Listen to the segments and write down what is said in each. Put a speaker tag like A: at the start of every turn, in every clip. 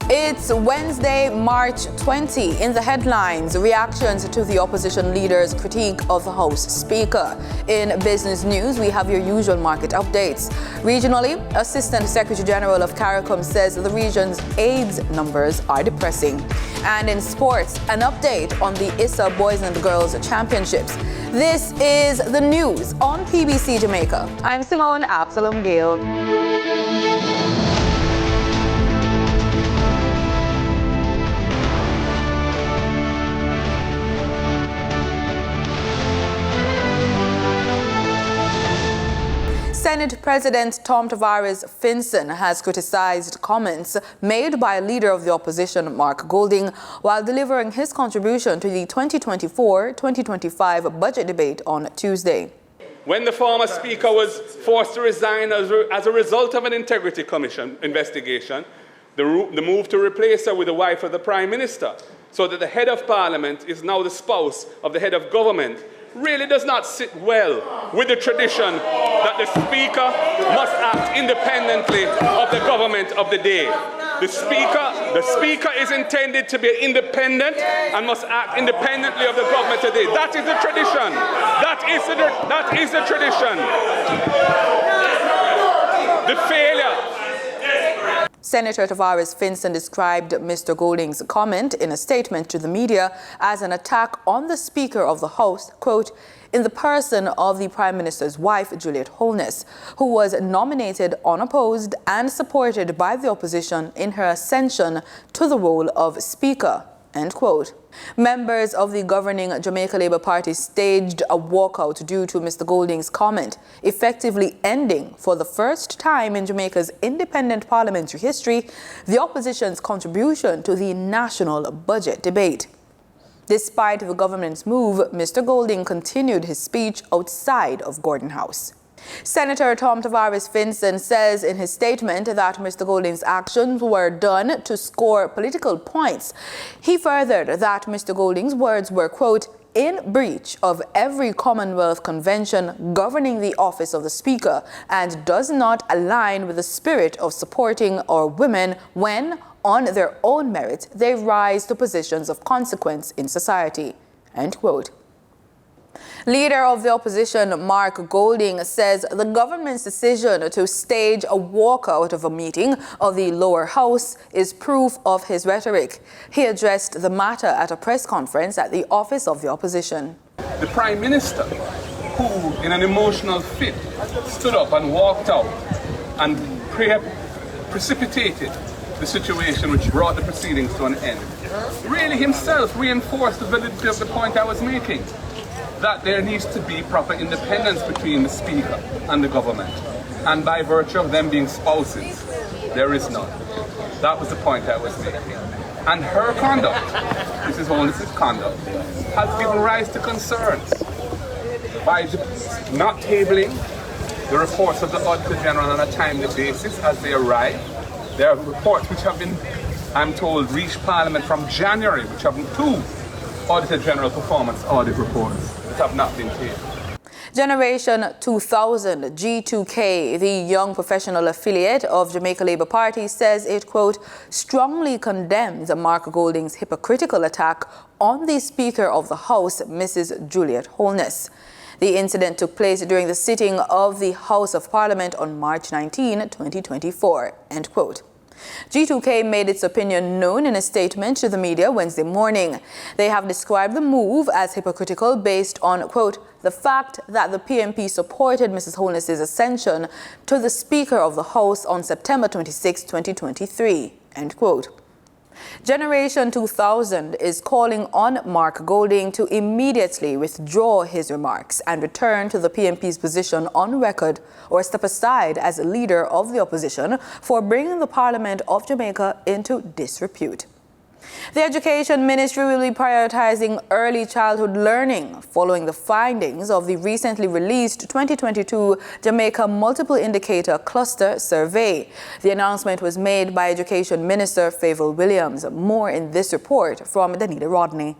A: It's Wednesday, March 20. In the headlines, reactions to the opposition leader's critique of the House Speaker. In business news, we have your usual market updates. Regionally, Assistant Secretary General of CARICOM says the region's AIDS numbers are depressing. And in sports, an update on the ISA Boys and Girls Championships. This is the news on PBC Jamaica. I'm Simone Absalom Gale. Senate President Tom Tarez Finson has criticized comments made by a leader of the opposition, Mark Golding, while delivering his contribution to the 2024-2025 budget debate on Tuesday.
B: When the former Speaker was forced to resign as a result of an Integrity Commission investigation, the move to replace her with the wife of the Prime Minister, so that the head of Parliament is now the spouse of the head of government, really does not sit well with the tradition that the Speaker must act independently of the government of the day. The Speaker is intended to be independent and must act independently of the government today. That is the tradition. That is the tradition. The failure.
A: Senator Tarez Finson described Mr. Golding's comment in a statement to the media as an attack on the Speaker of the House, quote, in the person of the Prime Minister's wife, Juliet Holness, who was nominated unopposed and supported by the opposition in her ascension to the role of Speaker, end quote. Members of the governing Jamaica Labour Party staged a walkout due to Mr. Golding's comment, effectively ending, for the first time in Jamaica's independent parliamentary history, the opposition's contribution to the national budget debate. Despite the government's move, Mr. Golding continued his speech outside of Gordon House. Senator Tom Tarez Finson says in his statement that Mr. Golding's actions were done to score political points. He furthered that Mr. Golding's words were, quote, in breach of every Commonwealth convention governing the office of the Speaker and does not align with the spirit of supporting our women when, on their own merit, they rise to positions of consequence in society, end quote. Leader of the opposition, Mark Golding, says the government's decision to stage a walkout of a meeting of the lower house is proof of his rhetoric. He addressed the matter at a press conference at the office of the opposition.
B: The Prime Minister, who in an emotional fit stood up and walked out and precipitated the situation which brought the proceedings to an end, really himself reinforced the validity of the point I was making, that there needs to be proper independence between the Speaker and the government. And by virtue of them being spouses, there is none. That was the point I was making. And her conduct, Mrs. Holness's conduct, has given rise to concerns by not tabling the reports of the Auditor General on a timely basis as they arrive. There are reports which have been, I'm told, reached Parliament from January, which have been 2 Auditor General performance audit reports have not been taken.
A: Generation 2000, G2K, the young professional affiliate of Jamaica Labour Party, says it, quote, strongly condemns Mark Golding's hypocritical attack on the Speaker of the House, Mrs. Juliet Holness. The incident took place during the sitting of the House of Parliament on March 19, 2024, end quote. G2K made its opinion known in a statement to the media Wednesday morning. They have described the move as hypocritical based on, quote, the fact that the PMP supported Mrs. Holness's ascension to the Speaker of the House on September 26, 2023, end quote. Generation 2000 is calling on Mark Golding to immediately withdraw his remarks and return to the PMP's position on record or step aside as leader of the opposition for bringing the Parliament of Jamaica into disrepute. The Education Ministry will be prioritizing early childhood learning following the findings of the recently released 2022 Jamaica Multiple Indicator Cluster Survey. The announcement was made by Education Minister Favour Williams. More in this report from Danita Rodney.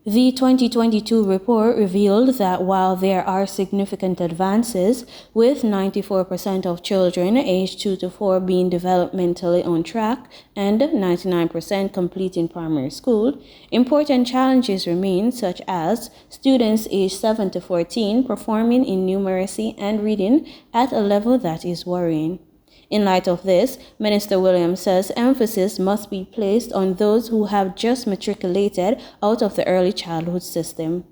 C: The 2022 report revealed that while there are significant advances, with 94% of children aged 2 to 4 being developmentally on track and 99% completing primary school, important challenges remain, such as students aged 7 to 14 performing in numeracy and reading at a level that is worrying. In light of this, Minister Williams says emphasis must be placed on those who have just matriculated out of the early childhood system.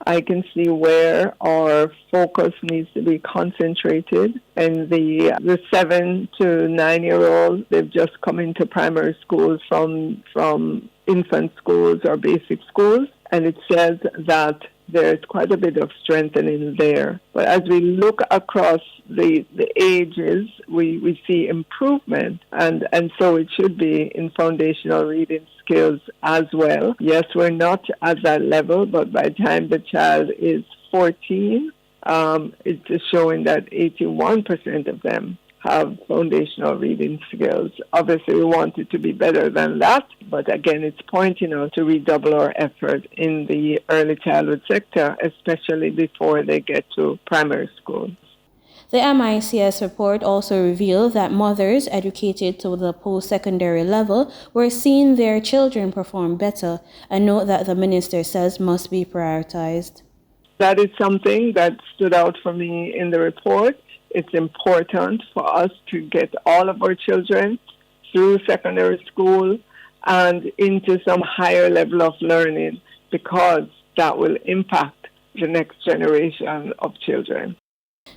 D: I can see where our focus needs to be concentrated. And the 7 to 9-year-olds, they've just come into primary schools from infant schools or basic schools, and it says that there's quite a bit of strengthening there. But as we look across the ages, we see improvement, and so it should be in foundational reading skills as well. Yes, we're not at that level, but by the time the child is 14, it's showing that 81% of them have foundational reading skills. Obviously, we want it to be better than that, but again, it's pointing out to redouble our effort in the early childhood sector, especially before they get to primary school.
C: The MICS report also revealed that mothers educated to the post-secondary level were seeing their children perform better, a note that the minister says must be prioritized.
D: That is something that stood out for me in the report. It's important for us to get all of our children through secondary school and into some higher level of learning, because that will impact the next generation of children.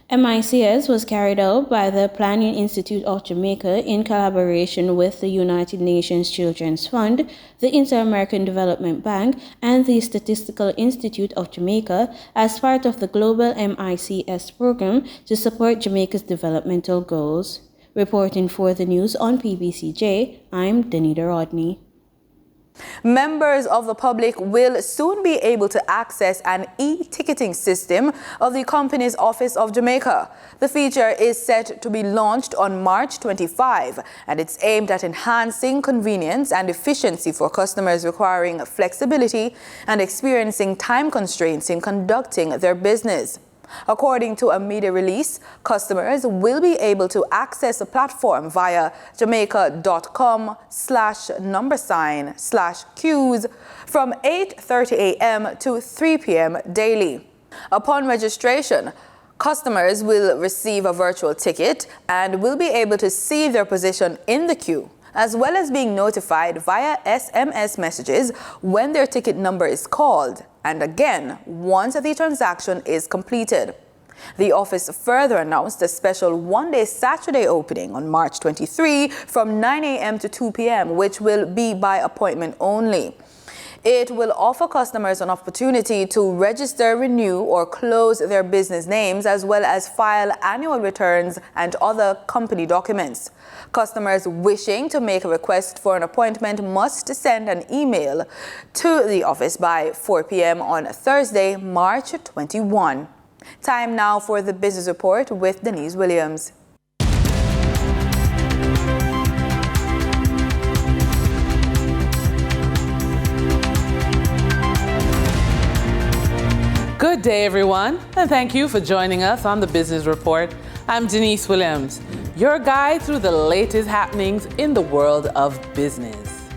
C: MICS was carried out by the Planning Institute of Jamaica in collaboration with the United Nations Children's Fund, the Inter-American Development Bank, and the Statistical Institute of Jamaica as part of the global MICS program to support Jamaica's developmental goals. Reporting for the news on PBCJ, I'm Danita Rodney.
A: Members of the public will soon be able to access an e-ticketing system of the company's Office of Jamaica. The feature is set to be launched on March 25, and it's aimed at enhancing convenience and efficiency for customers requiring flexibility and experiencing time constraints in conducting their business. According to a media release, customers will be able to access the platform via jamaica.com/$queues from 8:30 a.m. to 3 p.m. daily. Upon registration, customers will receive a virtual ticket and will be able to see their position in the queue, as well as being notified via SMS messages when their ticket number is called, and again once the transaction is completed. The office further announced a special one-day Saturday opening on March 23 from 9 a.m. to 2 p.m., which will be by appointment only. It will offer customers an opportunity to register, renew, or close their business names, as well as file annual returns and other company documents. Customers wishing to make a request for an appointment must send an email to the office by 4 p.m. on Thursday, March 21. Time now for the Business Report with Denise Williams.
E: Good day, everyone, and thank you for joining us on the Business Report. I'm Denise Williams, your guide through the latest happenings in the world of business.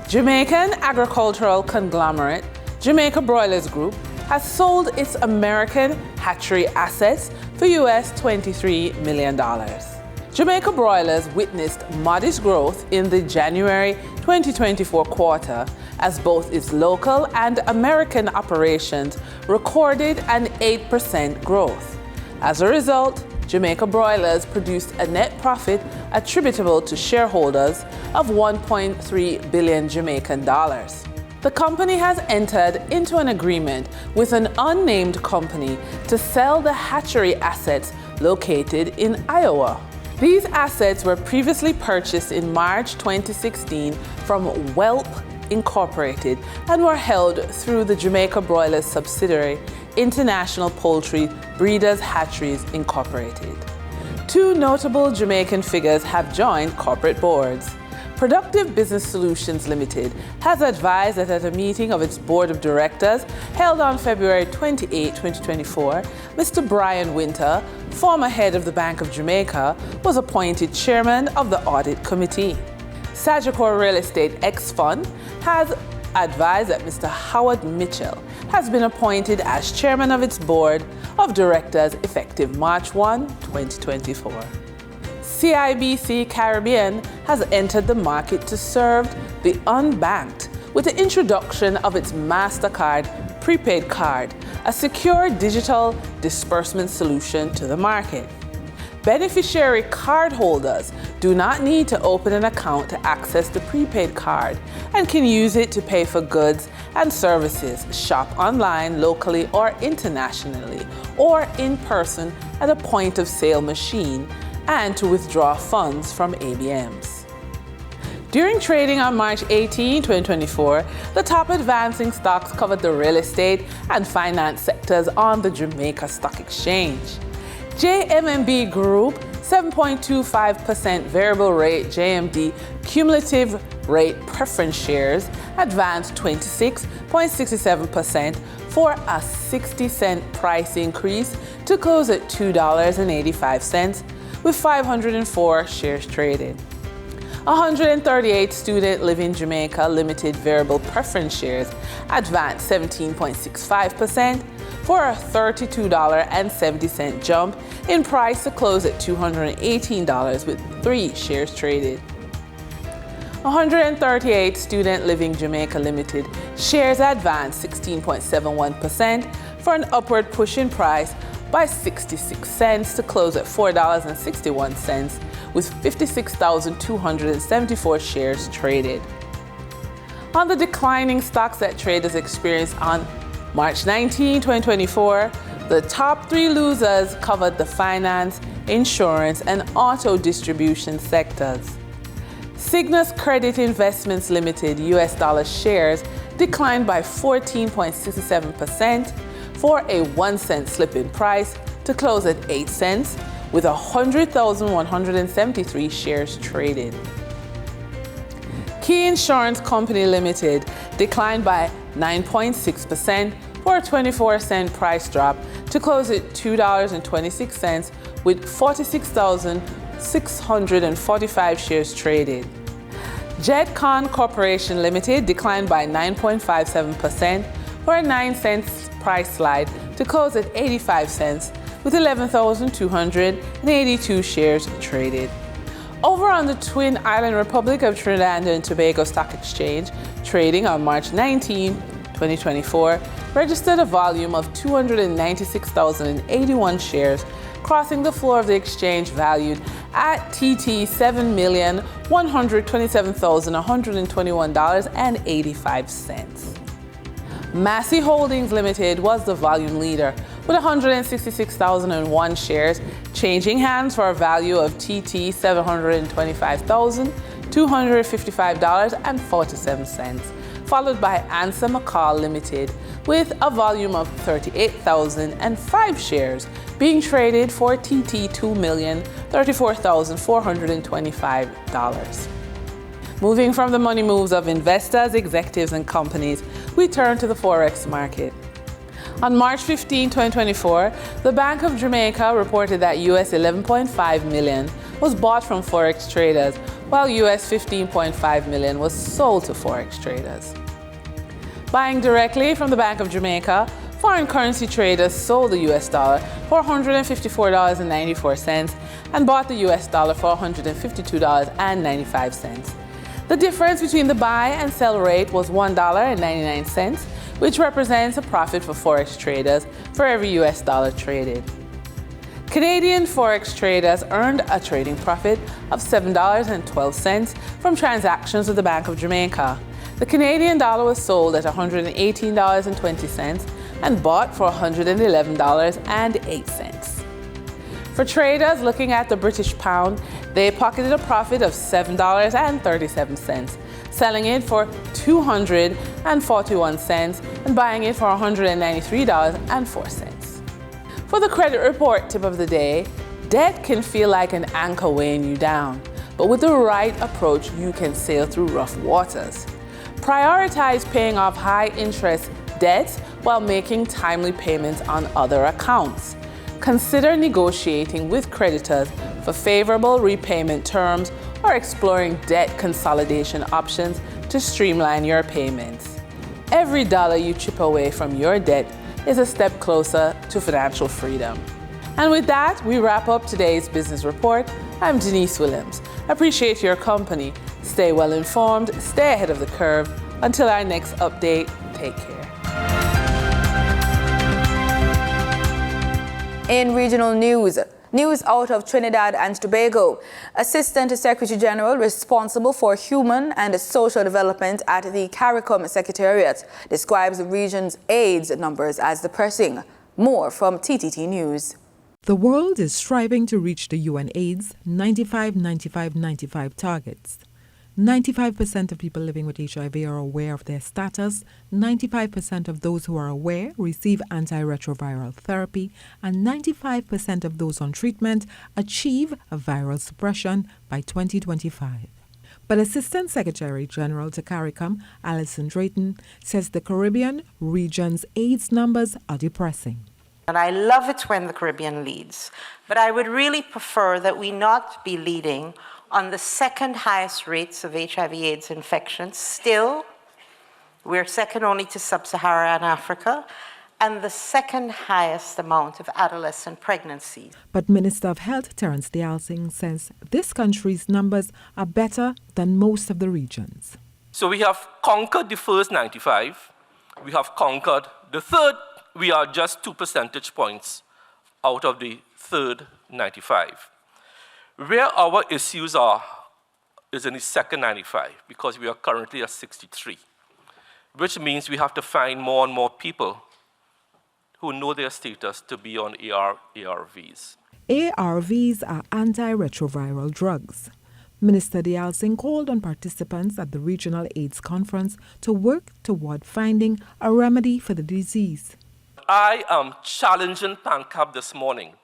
E: Jamaican agricultural conglomerate Jamaica Broilers Group has sold its American hatchery assets for US $23 million. Jamaica Broilers witnessed modest growth in the January 2024 quarter as both its local and American operations recorded an 8% growth. As a result, Jamaica Broilers produced a net profit attributable to shareholders of 1.3 billion Jamaican dollars. The company has entered into an agreement with an unnamed company to sell the hatchery assets located in Iowa. These assets were previously purchased in March 2016 from Whelp Incorporated and were held through the Jamaica Broilers subsidiary, International Poultry Breeders Hatcheries Incorporated. Two notable Jamaican figures have joined corporate boards. Productive Business Solutions Limited has advised that at a meeting of its board of directors held on February 28, 2024, Mr. Brian Winter, former head of the Bank of Jamaica, was appointed chairman of the audit committee. Sagicor Real Estate X Fund has advised that Mr. Howard Mitchell has been appointed as chairman of its board of directors effective March 1, 2024. CIBC Caribbean has entered the market to serve the unbanked with the introduction of its MasterCard prepaid card, a secure digital disbursement solution to the market. Beneficiary cardholders do not need to open an account to access the prepaid card and can use it to pay for goods and services, shop online, locally or internationally, or in person at a point of sale machine, and to withdraw funds from ABMs. During trading on March 18, 2024, the top advancing stocks covered the real estate and finance sectors on the Jamaica Stock Exchange. JMMB Group 7.25% variable rate JMD cumulative rate preference shares advanced 26.67% for a 60-cent price increase to close at $2.85 with 504 shares traded. 138 Student Living Jamaica Limited variable preference shares advanced 17.65% for a $32.70 jump in price to close at $218 with 3 shares traded. 138 Student Living Jamaica Limited shares advanced 16.71% for an upward push in price by 66 cents to close at $4.61 with 56,274 shares traded. On the declining stocks that traders experienced on March 19, 2024, the top 3 losers covered the finance, insurance, and auto distribution sectors. Cygnus Credit Investments Limited US dollar shares declined by 14.67% for a 1-cent slip in price to close at 8 cents with 100,173 shares traded. Key Insurance Company Limited declined by 9.6% for a 24-cent price drop to close at $2.26 with 46,645 shares traded. Jetcon Corporation Limited declined by 9.57% for a 9-cent price slide to close at 85 cents with 11,282 shares traded. Over on the Twin Island Republic of Trinidad and Tobago Stock Exchange, trading on March 19, 2024, registered a volume of 296,081 shares, crossing the floor of the exchange valued at TT $7,127,121.85. Massey Holdings Limited was the volume leader with 166,001 shares, changing hands for a value of TT $725,255.47, followed by Ansa McCall Limited with a volume of 38,005 shares being traded for TT $2,034,425. Moving from the money moves of investors, executives, and companies, we turn to the Forex market. On March 15, 2024, the Bank of Jamaica reported that US $11.5 million was bought from Forex traders, while US $15.5 million was sold to Forex traders. Buying directly from the Bank of Jamaica, foreign currency traders sold the US dollar for $154.94 and bought the US dollar for $152.95. The difference between the buy and sell rate was $1.99, which represents a profit for Forex traders for every US dollar traded. Canadian Forex traders earned a trading profit of $7.12 from transactions with the Bank of Jamaica. The Canadian dollar was sold at $118.20 and bought for $111.08. For traders looking at the British pound, they pocketed a profit of $7.37, selling it for $241 and buying it for $193.04. For the credit report tip of the day, debt can feel like an anchor weighing you down. but with the right approach, you can sail through rough waters. Prioritize paying off high-interest debts while making timely payments on other accounts. Consider negotiating with creditors for favorable repayment terms or exploring debt consolidation options to streamline your payments. Every dollar you chip away from your debt is a step closer to financial freedom. And with that, we wrap up today's Business Report. I'm Denise Williams. Appreciate your company. Stay well informed, stay ahead of the curve. Until our next update, take care.
A: In regional news out of Trinidad and Tobago. Assistant Secretary General responsible for human and social development at the CARICOM Secretariat describes the region's AIDS numbers as depressing. More from TTT News.
F: The world is striving to reach the UN AIDS 95-95-95 targets. 95% of people living with HIV are aware of their status, 95% of those who are aware receive antiretroviral therapy, and 95% of those on treatment achieve a viral suppression by 2025. But Assistant Secretary General to CARICOM, Alison Drayton, says the Caribbean region's AIDS numbers are depressing.
G: And I love it when the Caribbean leads, but I would really prefer that we not be leading on the second highest rates of HIV/AIDS infections. Still, we're second only to sub-Saharan Africa, and the second highest amount of adolescent pregnancies.
F: But Minister of Health Terence Dialsing says this country's numbers are better than most of the regions.
H: So we have conquered the first 95. We have conquered the third. We are just 2 percentage points out of the third 95. Where our issues are is in the second 95, because we are currently at 63, which means we have to find more and more people who know their status to be on ARVs.
F: ARVs are antiretroviral drugs. Minister Dialsing called on participants at the Regional AIDS Conference to work toward finding a remedy for the disease.
H: I am challenging PANCAP this morning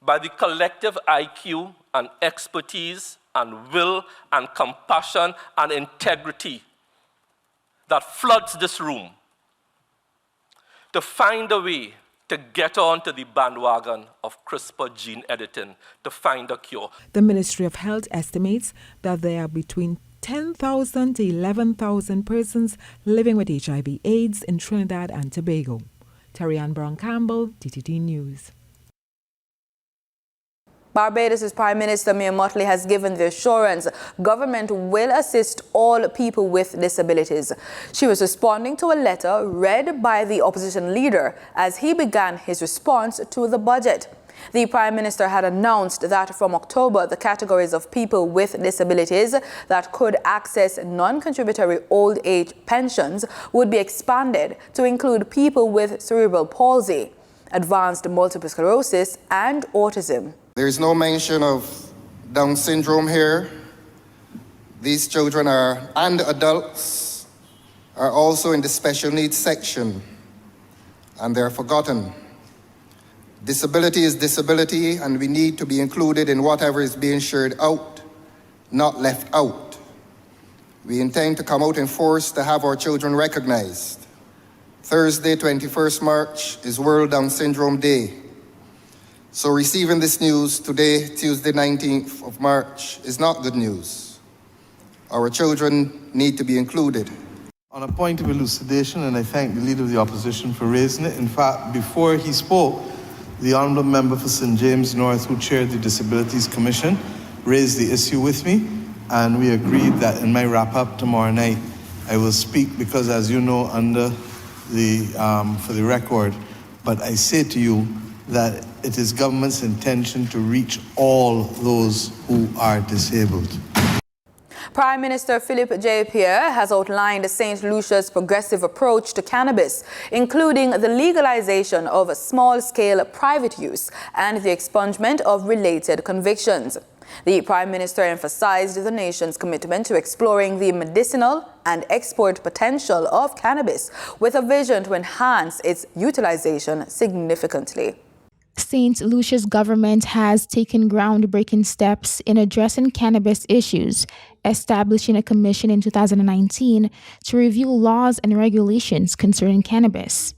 H: by the collective IQ and expertise and will and compassion and integrity that floods this room to find a way to get onto the bandwagon of CRISPR gene editing to find a cure.
F: The Ministry of Health estimates that there are between 10,000 to 11,000 persons living with HIV/AIDS in Trinidad and Tobago. Terry-Ann Brown-Campbell, TTT News.
A: Barbados' Prime Minister Mia Mottley has given the assurance government will assist all people with disabilities. She was responding to a letter read by the opposition leader as he began his response to the budget. The Prime Minister had announced that from October, the categories of people with disabilities that could access non-contributory old age pensions would be expanded to include people with cerebral palsy, advanced multiple sclerosis, and autism.
I: There is no mention of Down syndrome here. These children and adults are also in the special needs section, and they're forgotten. Disability is disability, and we need to be included in whatever is being shared out, not left out. We intend to come out in force to have our children recognized. Thursday, 21st March, is World Down Syndrome Day. So receiving this news today, Tuesday, 19th of March, is not good news. Our children need to be included.
J: On a point of elucidation, and I thank the Leader of the Opposition for raising it. In fact, before he spoke, the Honourable Member for St. James North, who chaired the Disabilities Commission, raised the issue with me, and we agreed that in my wrap-up tomorrow night, I will speak because, as you know, under the for the record, but I say to you that it is government's intention to reach all those who are disabled.
A: Prime Minister Philip J. Pierre has outlined St. Lucia's progressive approach to cannabis, including the legalization of small-scale private use and the expungement of related convictions. The Prime Minister emphasized the nation's commitment to exploring the medicinal and export potential of cannabis, with a vision to enhance its utilization significantly.
K: St. Lucia's government has taken groundbreaking steps in addressing cannabis issues, establishing a commission in 2019 to review laws and regulations concerning cannabis.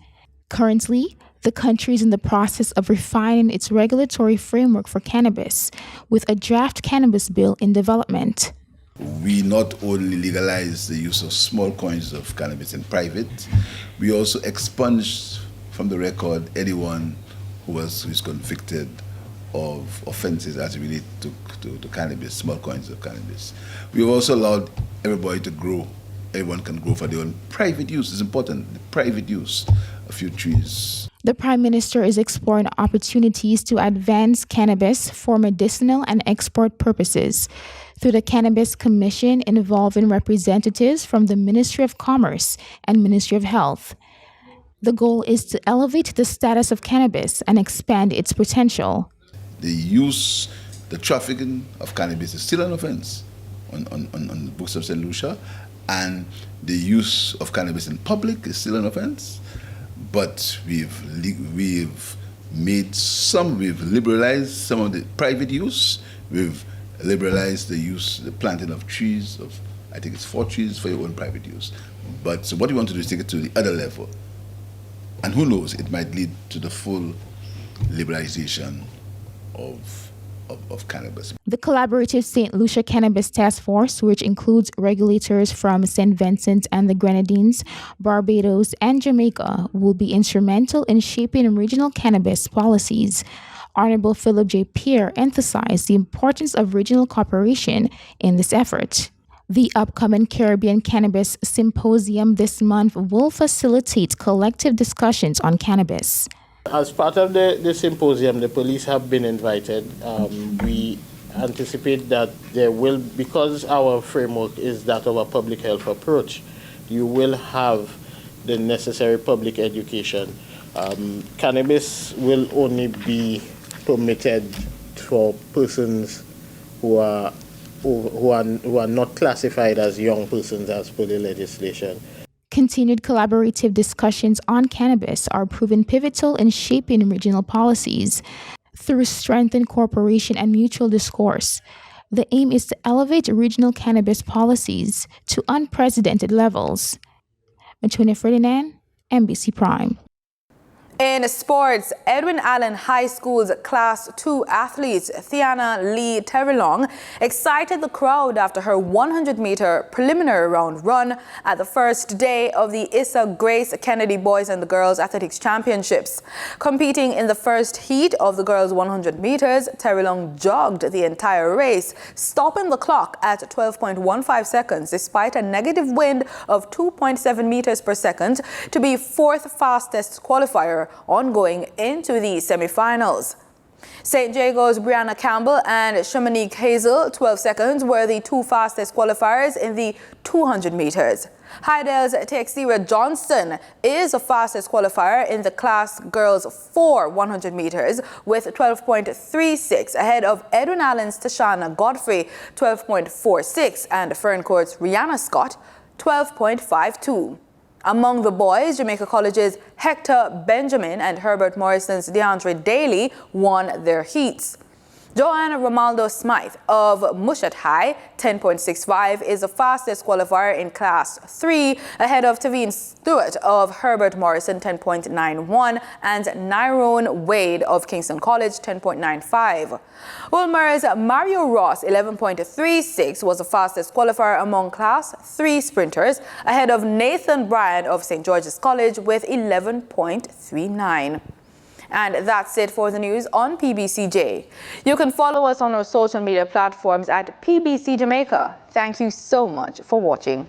K: Currently, the country is in the process of refining its regulatory framework for cannabis, with a draft cannabis bill in development.
L: We not only legalize the use of small quantities of cannabis in private, we also expunged from the record anyone who is convicted of offenses as related to cannabis, small quantities of cannabis. We have also allowed everybody to grow. Everyone can grow for their own private use. It's important, the private use, a few trees.
K: The Prime Minister is exploring opportunities to advance cannabis for medicinal and export purposes through the Cannabis Commission involving representatives from the Ministry of Commerce and Ministry of Health. The goal is to elevate the status of cannabis and expand its potential.
L: The trafficking of cannabis is still an offense on the books of St. Lucia, and the use of cannabis in public is still an offense. But we've liberalized some of the private use. We've liberalized the planting of trees, I think it's 4 trees for your own private use. But so what we want to do is take it to the other level. And who knows, it might lead to the full liberalization of cannabis.
K: The collaborative St. Lucia Cannabis Task Force, which includes regulators from St. Vincent and the Grenadines, Barbados, and Jamaica, will be instrumental in shaping regional cannabis policies. Honorable Philip J. Pierre emphasized the importance of regional cooperation in this effort. The upcoming Caribbean Cannabis Symposium this month will facilitate collective discussions on cannabis.
M: As part of the symposium, the police have been invited. We anticipate that there will, because our framework is that of a public health approach, you will have the necessary public education. Cannabis will only be permitted for persons who are not classified as young persons as per the legislation.
K: Continued collaborative discussions on cannabis are proven pivotal in shaping regional policies. Through strengthened cooperation and mutual discourse, the aim is to elevate regional cannabis policies to unprecedented levels. Antonia Ferdinand, NBC Prime.
A: In sports, Edwin Allen High School's Class 2 athletes Thiana Lee Terrelong excited the crowd after her 100-meter preliminary round run at the first day of the Issa Grace Kennedy Boys and the Girls Athletics Championships. Competing in the first heat of the girls' 100 meters, Terrelong jogged the entire race, stopping the clock at 12.15 seconds despite a negative wind of 2.7 meters per second to be fourth fastest qualifier ongoing into the semi-finals. St. Jago's Brianna Campbell and Shamanique Hazel, 12 seconds, were the two fastest qualifiers in the 200 meters. Heidel's Texira Johnston is the fastest qualifier in the class girls 4 100 meters with 12.36 ahead of Edwin Allen's Tashana Godfrey, 12.46, and Ferncourt's Rihanna Scott, 12.52. Among the boys, Jamaica College's Hector Benjamin and Herbert Morrison's DeAndre Daly won their heats. Joanna Romaldo Smythe of Mushat High, 10.65, is the fastest qualifier in Class 3, ahead of Tavine Stewart of Herbert Morrison, 10.91, and Nyrone Wade of Kingston College, 10.95. Ulmer's Mario Ross, 11.36, was the fastest qualifier among Class 3 sprinters, ahead of Nathan Bryan of St. George's College with 11.39. And that's it for the news on PBCJ. You can follow us on our social media platforms at PBCJamaica. Thank you so much for watching.